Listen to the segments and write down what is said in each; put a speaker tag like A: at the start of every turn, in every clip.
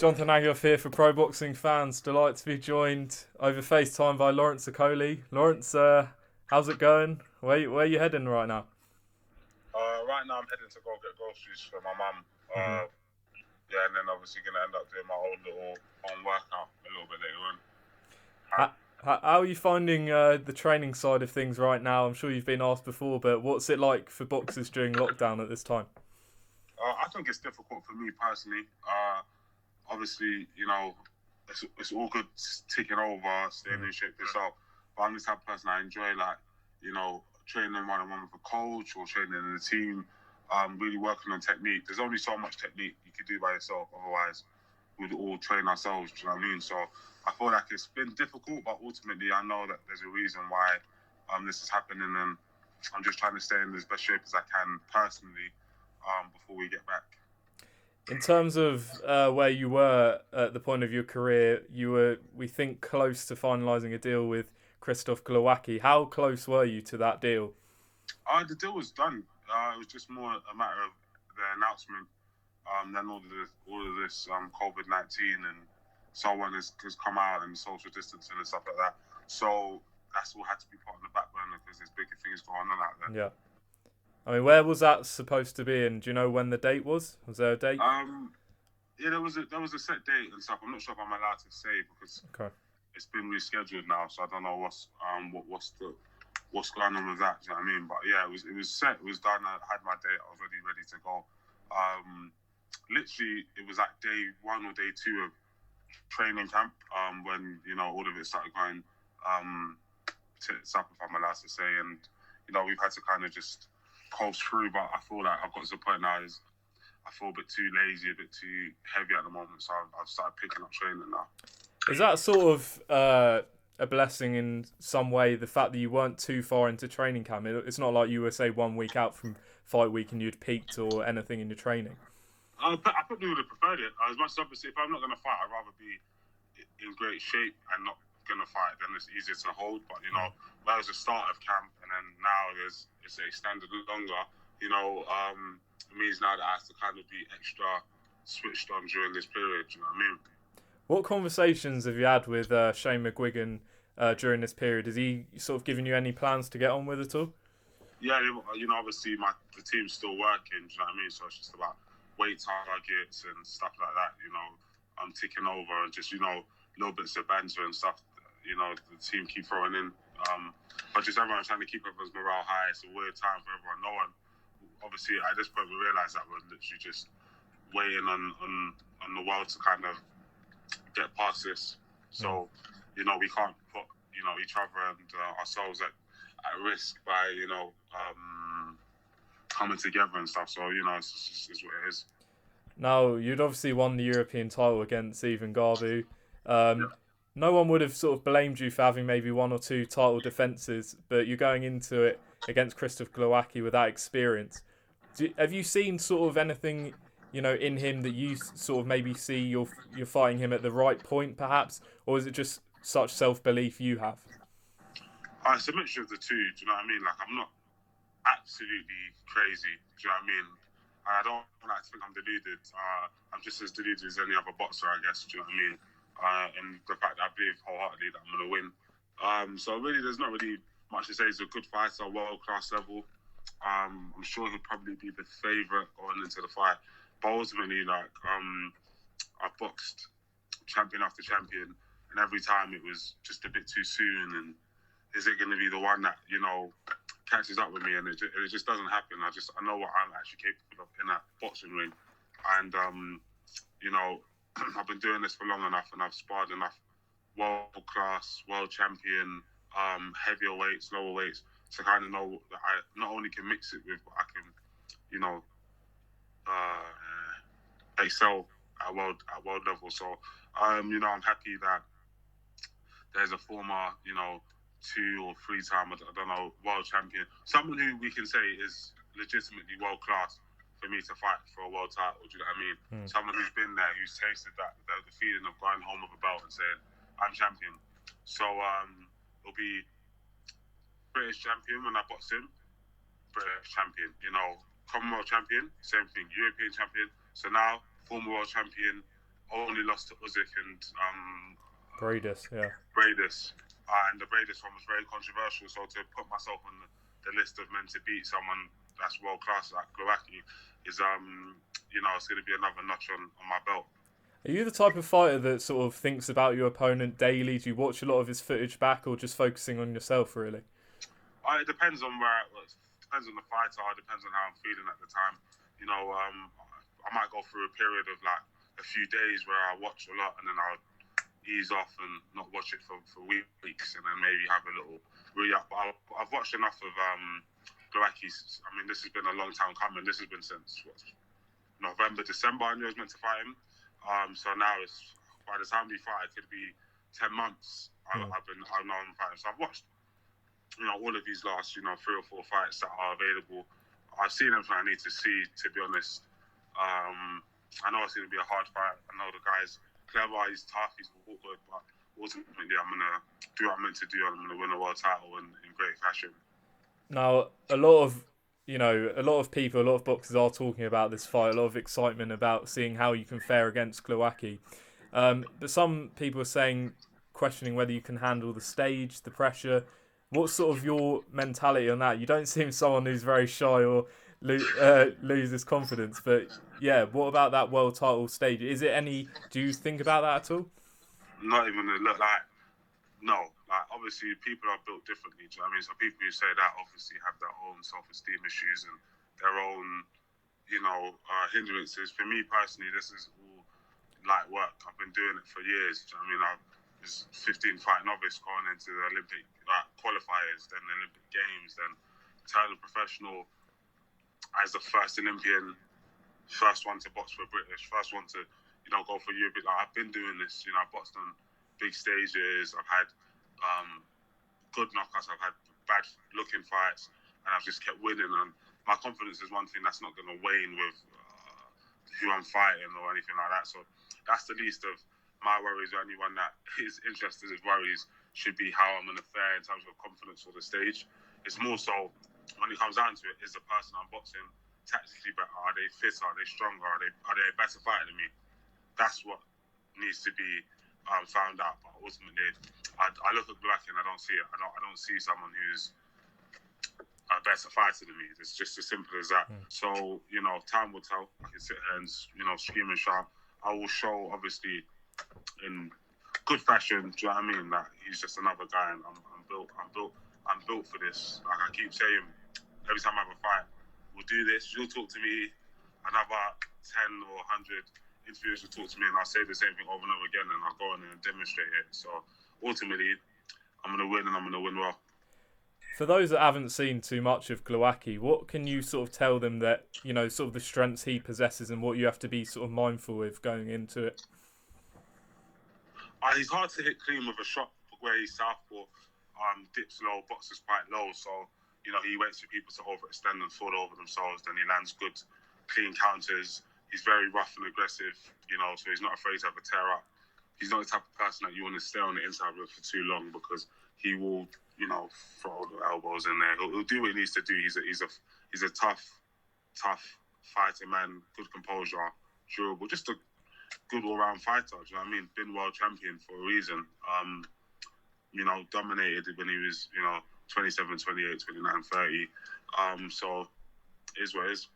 A: Jonathan Agioff here for Pro Boxing Fans. Delighted to be joined over FaceTime by Lawrence Okolie. Lawrence, how's it going? Where are you heading right now?
B: Right now I'm heading to go get groceries for my mum. Yeah, and then obviously going to end up doing my own little workout a little bit later on.
A: How are you finding the training side of things right now? I'm sure you've been asked before, but what's it like for boxers during lockdown at this time?
B: I think it's difficult for me personally. Obviously, it's all good ticking over, staying in shape yourself. But I'm the type of person I enjoy, training one-on-one with a coach or training in a team, really working on technique. There's only so much technique you could do by yourself. Otherwise, we'd all train ourselves, do you know what I mean? So I feel like it's been difficult, but ultimately I know that there's a reason why this is happening, and I'm just trying to stay in as best shape as I can personally before we get back.
A: In terms of where you were at the point of your career, you were, we think, close to finalising a deal with Glowacki. How close were you to that deal?
B: The deal was done. It was just more a matter of the announcement. Then all of this COVID-19 and so on has come out, and social distancing and stuff like that. So that's all had to be put on the back burner because there's bigger things going on out there.
A: Yeah. I mean, where was that supposed to be, and do you know when the date was? Was there a date?
B: Yeah, there was a set date and stuff. I'm not sure if I'm allowed to say because it's been rescheduled now, so I don't know what's going on with that. Do you know what I mean? But yeah, it was set, it was done. I had my date. I was already ready to go. Literally, it was like day 1 or day 2 of training camp when all of it started going tits up, if I'm allowed to say, and we've had to kind of just coast through, but I feel like I've got to the point now is I feel a bit too lazy, a bit too heavy at the moment, so I've started picking up training now.
A: Is that sort of a blessing in some way, the fact that you weren't too far into training camp? It's not like you were, say, 1 week out from fight week and you'd peaked or anything in your training.
B: I probably would have preferred it. As much as obviously, if I'm not going to fight, I'd rather be in great shape and not going to fight, then it's easier to hold. But that was the start of camp, and then now it's extended longer. It means now that I have to kind of be extra switched on during this period. You know what I mean?
A: What conversations have you had with Shane McGuigan during this period? Has he sort of given you any plans to get on with at all?
B: Yeah, obviously the team's still working. Do you know what I mean? So it's just about weight targets and stuff like that. I'm ticking over and just little bits of banter and stuff. The team keep throwing in. But just everyone trying to keep everyone's morale high. It's a weird time for everyone. No one, obviously, at this point, we realise that we're literally just waiting on the world to kind of get past this. So, we can't put, each other and ourselves at risk by, coming together and stuff. So, it's what it is.
A: Now, you'd obviously won the European title against Ivan Garbu. No one would have sort of blamed you for having maybe 1 or 2 title defences, but you're going into it against Glowacki with that experience. Have you seen sort of anything, in him that you sort of maybe see you're fighting him at the right point, perhaps, or is it just such self-belief you have?
B: It's a mixture of the two. Do you know what I mean? Like, I'm not absolutely crazy. Do you know what I mean? And I don't like to think I'm deluded. I'm just as deluded as any other boxer, I guess. Do you know what I mean? And the fact that I believe wholeheartedly that I'm going to win. So really, there's not really much to say. He's a good fighter, world-class level. I'm sure he'll probably be the favourite going into the fight. But ultimately, I've boxed champion after champion, and every time it was just a bit too soon. And is it going to be the one that, catches up with me? And it just doesn't happen. I know what I'm actually capable of in that boxing ring. And, I've been doing this for long enough, and I've sparred enough world-class, world champion, heavier weights, lower weights, to kind of know that I not only can mix it with, but I can, excel at world level. So, I'm happy that there's a former, 2 or 3 time, I don't know, world champion, someone who we can say is legitimately world-class, for me to fight for a world title. Do you know what I mean? Someone who's been there, who's tasted that the feeling of going home with a belt and saying, I'm champion. So it'll be British champion when I box him, British champion, Commonwealth champion, same thing, European champion. So now, former world champion, only lost to Usyk and
A: Bradis, yeah.
B: Bradis. And the Bradis one was very controversial. So to put myself on the list of men to beat someone that's world class like Glowacki is, it's going to be another notch on my belt.
A: Are you the type of fighter that sort of thinks about your opponent daily? Do you watch a lot of his footage back, or just focusing on yourself, really?
B: It depends on depends on the fighter. It depends on how I'm feeling at the time. I might go through a period of like a few days where I watch a lot and then I'll ease off and not watch it for weeks and then maybe have a little re-up. But I've watched enough of Glowacki's. I mean, this has been a long time coming. This has been since November, December. I knew I was meant to fight him. So now it's by the time we fight, it could be 10 months. I've known him fighting. So I've watched, all of these last, 3 or 4 fights that are available. I've seen everything I need to see. To be honest, I know it's going to be a hard fight. I know the guy's clever, he's tough, he's good, but ultimately I'm gonna do what I'm meant to do. I'm gonna win a world title in great fashion.
A: Now, a lot of people, a lot of boxers are talking about this fight. A lot of excitement about seeing how you can fare against Glowacki. But some people are questioning whether you can handle the stage, the pressure. What's sort of your mentality on that? You don't seem someone who's very shy or loses confidence. But yeah, what about that world title stage? Do you think about that at all?
B: Not even no. Like, obviously, people are built differently. Do you know what I mean? So people who say that obviously have their own self-esteem issues and their own, hindrances. For me personally, this is all light work. I've been doing it for years. Do you know what I mean? I was 15 fight novice going into the Olympic qualifiers, then the Olympic Games, then turning professional as the first Olympian, first one to box for British, first one to, go for Europe. Like, I've been doing this. I've boxed on big stages. I've had good knockouts. I've had bad looking fights, and I've just kept winning. And my confidence is one thing that's not going to wane with who I'm fighting or anything like that. So that's the least of my worries. Or anyone that is interested in worries should be how I'm going to fare in terms of confidence for the stage. It's more so when it comes down to it, is the person I'm boxing tactically better? Are they fitter? Are they stronger? Are they a better fighter than me? That's what needs to be found out. But ultimately, I look at Glowacki and I don't see it. I don't see someone who's a better fighter than me. It's just as simple as that. So, time will tell. I can sit here and, scream and shout. I will show, obviously, in good fashion, do you know what I mean? That he's just another guy, and I'm built for this. Like I keep saying, every time I have a fight, we'll do this. You'll talk to me. Another 10 or 100 interviewers will talk to me, and I'll say the same thing over and over again, and I'll go on and demonstrate it. So ultimately, I'm going to win, and I'm going to win well.
A: For those that haven't seen too much of Glowacki, what can you sort of tell them that, sort of the strengths he possesses and what you have to be sort of mindful with going into it?
B: He's hard to hit clean with a shot where he's southpaw, dips low, boxes quite low. So, he waits for people to overextend and fall over themselves. Then he lands good, clean counters. He's very rough and aggressive, so he's not afraid to have a tear up. He's not the type of person that you want to stay on the inside with for too long because he will, throw the elbows in there. He'll do what he needs to do. He's a tough fighter, man. Good composure, durable, just a good all-round fighter. Do you know what I mean? Been world champion for a reason. Dominated when he was, 27, 28, 29, 30. So it is what it is.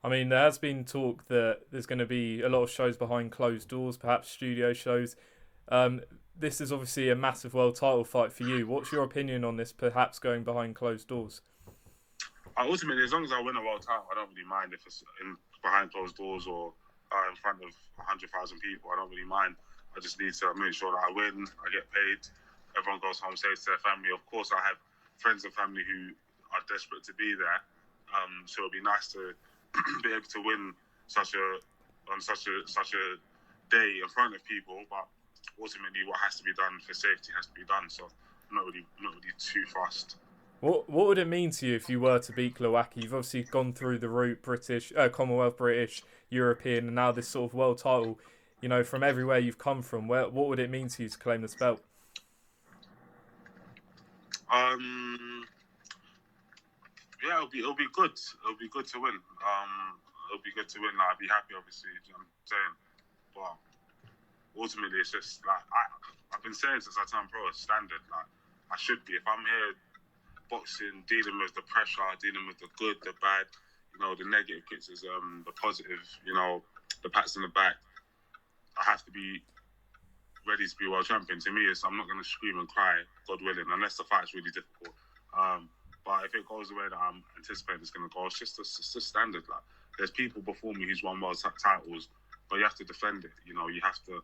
A: I mean, there has been talk that there's going to be a lot of shows behind closed doors, perhaps studio shows. This is obviously a massive world title fight for you. What's your opinion on this, perhaps going behind closed doors?
B: Ultimately, as long as I win a world title, I don't really mind if it's behind closed doors or in front of 100,000 people. I don't really mind. I just need to make sure that I win, I get paid, everyone goes home safe to their family. Of course, I have friends and family who are desperate to be there. So it'd be nice to be able to win on such a day in front of people. But ultimately, what has to be done for safety has to be done. So I'm not really too fussed.
A: What would it mean to you if you were to beat Glowacki? You've obviously gone through the route British, Commonwealth, British, European, and now this sort of world title. From everywhere you've come from, what would it mean to you to claim this belt?
B: Yeah, it'll be good. It'll be good to win. It'll be good to win. I'd be happy, obviously. You know what I'm saying? But ultimately it's just like I've been saying since I turned pro, it's standard. Like I should be. If I'm here boxing, dealing with the pressure, dealing with the good, the bad, the negative criticism, the positive, the pats in the back, I have to be ready to be world champion. To me, I'm not going to scream and cry, God willing, unless the fight's really difficult. But if it goes the way that I'm anticipating it's going to go, it's just standard. Like there's people before me who's won world titles, but you have to defend it. You have to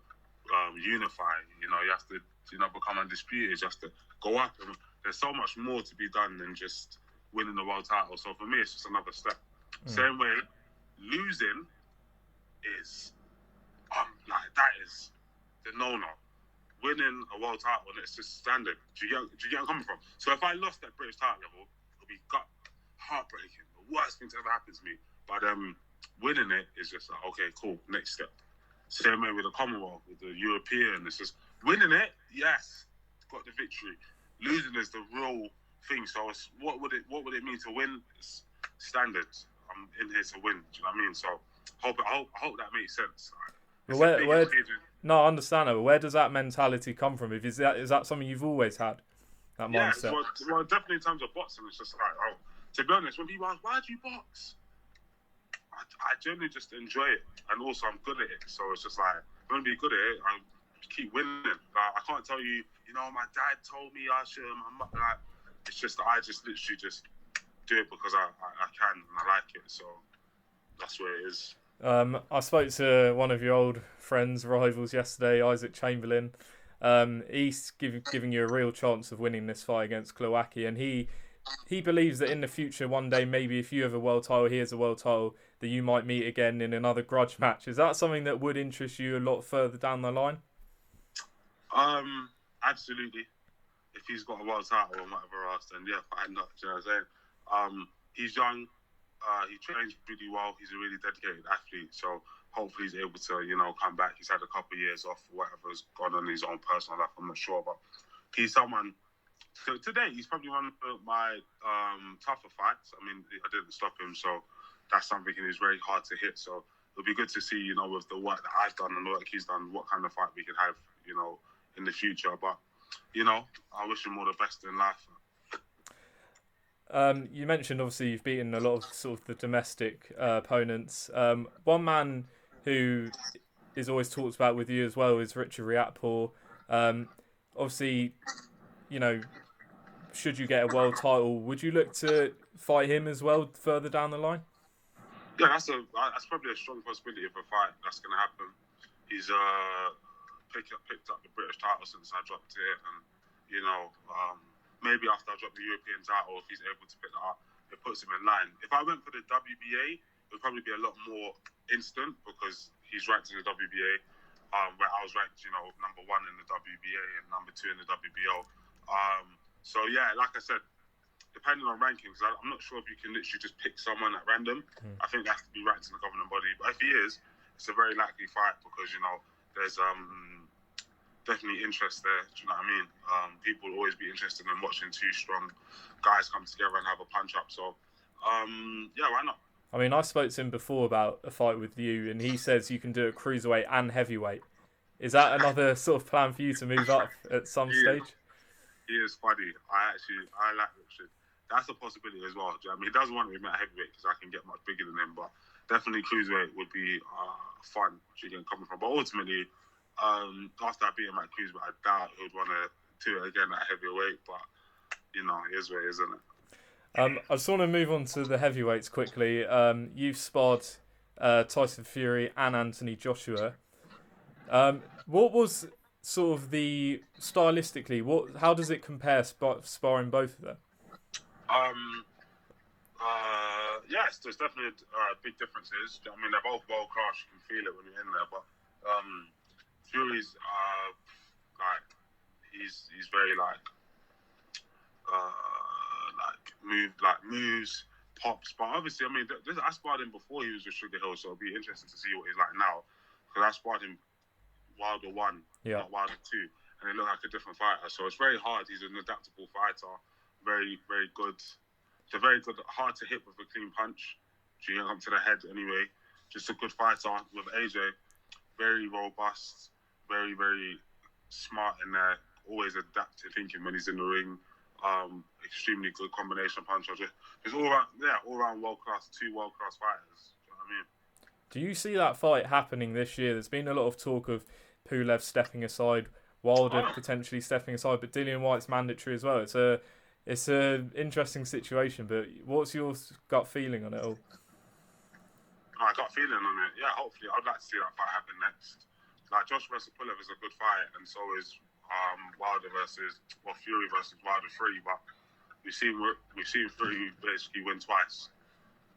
B: unify. You have to become undisputed. You have to go up. And there's so much more to be done than just winning the world title. So for me, it's just another step. Same way, losing is that is the no-no. Winning a world title, it's just standard. Do you get where I'm coming from? So if I lost that British title level, it'll be heartbreaking. The worst thing to ever happen to me. But winning it is just like, okay, cool, next step. Same way with the Commonwealth, with the European. It's just winning it, yes, got the victory. Losing is the real thing. So what would it mean to win? It's standard. I'm in here to win. Do you know what I mean? So I hope that makes sense.
A: No, I understand that. But where does that mentality come from? Is that something you've always had? That mindset.
B: Well, definitely in terms of boxing, it's just like, to be honest, when people ask, why do you box? I generally just enjoy it, and also I'm good at it. So it's just like, if I'm gonna be good at it, I keep winning. Like I can't tell you, my dad told me I should. It's just I just literally just do it because I can and I like it. So that's where it is.
A: I spoke to one of your old friends, rivals yesterday, Isaac Chamberlain. He's giving you a real chance of winning this fight against Glowacki, and he believes that in the future, one day, maybe if you have a world title, he has a world title, that you might meet again in another grudge match. Is that something that would interest you a lot further down the line?
B: Absolutely. If he's got a world title or whatever else, then yeah, why not? Do you know what I'm saying? He's young. He trains really well. He's a really dedicated athlete. So hopefully he's able to, come back. He's had a couple of years off, whatever's gone on in his own personal life. I'm not sure, but he's someone. So today he's probably one of my tougher fights. I mean, I didn't stop him, so that's something that is very hard to hit. So it'll be good to see, with the work that I've done and the work he's done, what kind of fight we can have, in the future. But, I wish him all the best in life.
A: You mentioned, obviously, you've beaten a lot of sort of the domestic opponents. One man who is always talked about with you as well is Riakporhe. Obviously, should you get a world title, would you look to fight him as well further down the line?
B: Yeah, that's probably a strong possibility of a fight that's going to happen. He's picked up the British title since I dropped it, and maybe after I drop the European title, if he's able to pick that up, it puts him in line. If I went for the WBA, it would probably be a lot more instant because he's ranked in the WBA, where I was ranked, number 1 in the WBA and number 2 in the WBO. So yeah, like I said, depending on rankings, I'm not sure if you can literally just pick someone at random. I think that has to be ranked in the governing body. But if he is, it's a very likely fight because, there's definitely interest there. Do you know what I mean? People will always be interested in watching two strong guys come together and have a punch up. So, yeah, why not?
A: I mean, I spoke to him before about a fight with you, and he says you can do it cruiserweight and heavyweight. Is that another sort of plan for you to move up at some stage?
B: He is funny. I like Richard. That's a possibility as well. Do you know what I mean? He doesn't want me at heavyweight because I can get much bigger than him, but definitely cruiserweight would be fun to get coming from. But ultimately, after I beat him at cruiserweight, I doubt he would want to do it again at heavyweight. But it is what it is, isn't it?
A: I just want to move on to the heavyweights quickly. You've sparred Tyson Fury and Anthony Joshua. What was sort of the stylistically? How does it compare sparring both of them?
B: Yes, there's definitely big differences. I mean, they're both world class. You can feel it when you're in there. But Fury's he's very moves, pops. But obviously, I mean, I sparred him before he was with Sugar Hill, so it'll be interesting to see what he's like now. Because I sparred him Wilder 1, not Wilder 2, and he looked like a different fighter. So it's very hard. He's an adaptable fighter. Very, very good. It's a very good, hard to hit with a clean punch. So you get up to the head anyway. Just a good fighter with AJ. Very robust, very, very smart in there. Always adaptive thinking when he's in the ring. Extremely good combination puncher. Just all around world class. Two world class fighters. Do you know what I mean?
A: Do you see that fight happening this year? There's been a lot of talk of Pulev stepping aside, Wilder potentially stepping aside, but Dillian White's mandatory as well. It's a interesting situation, but what's your gut feeling on it all?
B: I got a feeling on it. Yeah, hopefully, I'd like to see that fight happen next. Like Josh versus Pulev is a good fight, and so is Fury versus Wilder 3. But we've seen Fury basically win twice.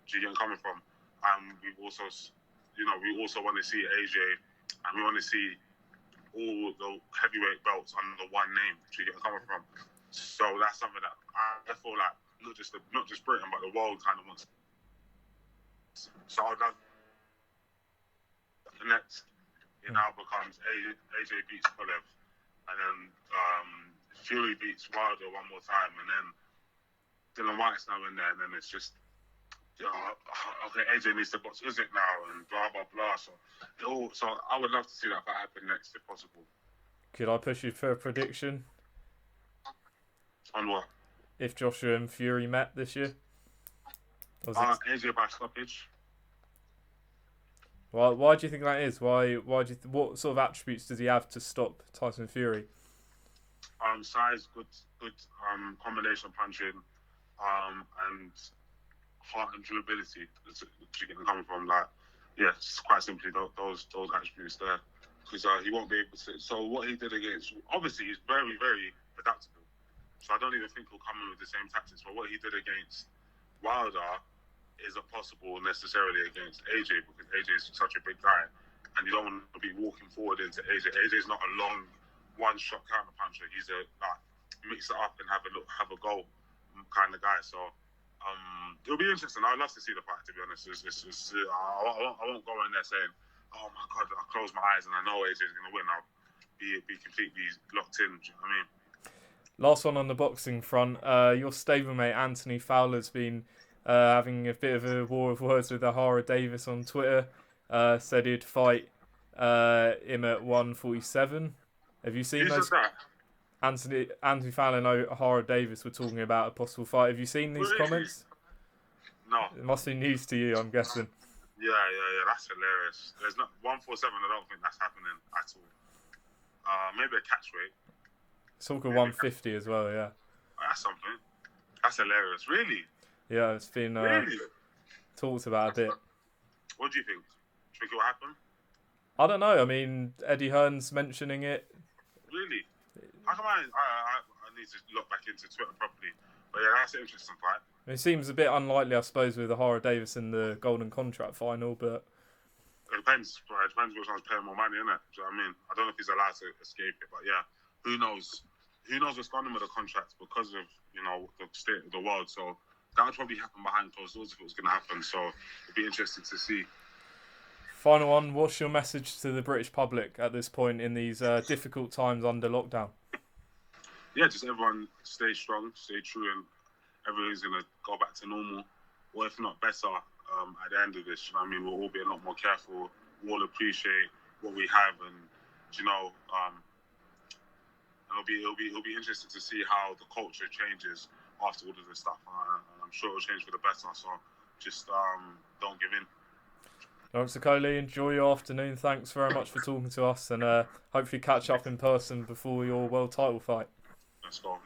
B: Do you get where I'm coming from? And we also want to see AJ, and we want to see all the heavyweight belts under one name. Do you get where I'm coming from? So that's something that I feel like not just Britain, but the world kind of wants. So I'd love the next. It now becomes AJ beats Pulev, and then Fury beats Wilder one more time, and then Dillian White's now in there, and then it's just, okay, AJ needs to box Usyk now, and blah blah blah. So I would love to see that fight happen next if possible.
A: Could I push you for a prediction?
B: On what?
A: If Joshua and Fury met this year?
B: AJ by stoppage.
A: Why do you think that is? What sort of attributes does he have to stop Tyson Fury?
B: Size, good combination punching, and heart and durability. You can come from it's quite simply those attributes there. Because he won't be able to. So what he did against, obviously, he's very, very adaptable. So I don't even think he'll come in with the same tactics. But what he did against Wilder isn't possible necessarily against AJ, because AJ is such a big guy, and you don't want to be walking forward into AJ. AJ's not a long one-shot counter puncher. He's a mix it up and have a go kind of guy. So it'll be interesting. I'd love to see the fight. To be honest, I won't go in there saying, "Oh my God, I close my eyes and I know AJ's going to win." I'll be completely locked in. Do you know what I mean?
A: Last one on the boxing front. Your stablemate Anthony Fowler's been having a bit of a war of words with Ahara Davis on Twitter. Said he'd fight him at 147. Have you seen those? Anthony Fowler and Ahara Davis were talking about a possible fight. Have you seen these comments?
B: No.
A: It must be news to you, I'm guessing.
B: Yeah. That's hilarious. There's not 147. I don't think that's happening at all. Maybe a catchweight.
A: Talk of 150 as well, yeah.
B: That's something. That's hilarious. Really?
A: Yeah, it's been talked about a bit.
B: What do you think? Do you think it will happen?
A: I don't know. I mean, Eddie Hearn's mentioning it.
B: Really? How come I need to look back into Twitter properly? But yeah, that's an interesting fight.
A: It seems a bit unlikely, I suppose, with Ahara Davis in the Golden Contract final, but...
B: It depends. It depends which one's paying more money, innit? Do you know what I mean? I don't know if he's allowed to escape it, but yeah. Who knows? Who knows what's going on with the contracts because of, the state of the world. So that would probably happen behind closed doors if it was going to happen. So it'd be interesting to see.
A: Final one, what's your message to the British public at this point in these difficult times under lockdown?
B: Yeah, just everyone stay strong, stay true, and everything's going to go back to normal, or if not better, at the end of this. You know what I mean? We'll all be a lot more careful. We'll all appreciate what we have, and it'll be interesting to see how the culture changes after all of this stuff. I'm sure it'll change for the better. So just don't give in.
A: Lawrence Okolie, enjoy your afternoon. Thanks very much for talking to us, and hopefully catch up in person before your world title fight.
B: Let's go.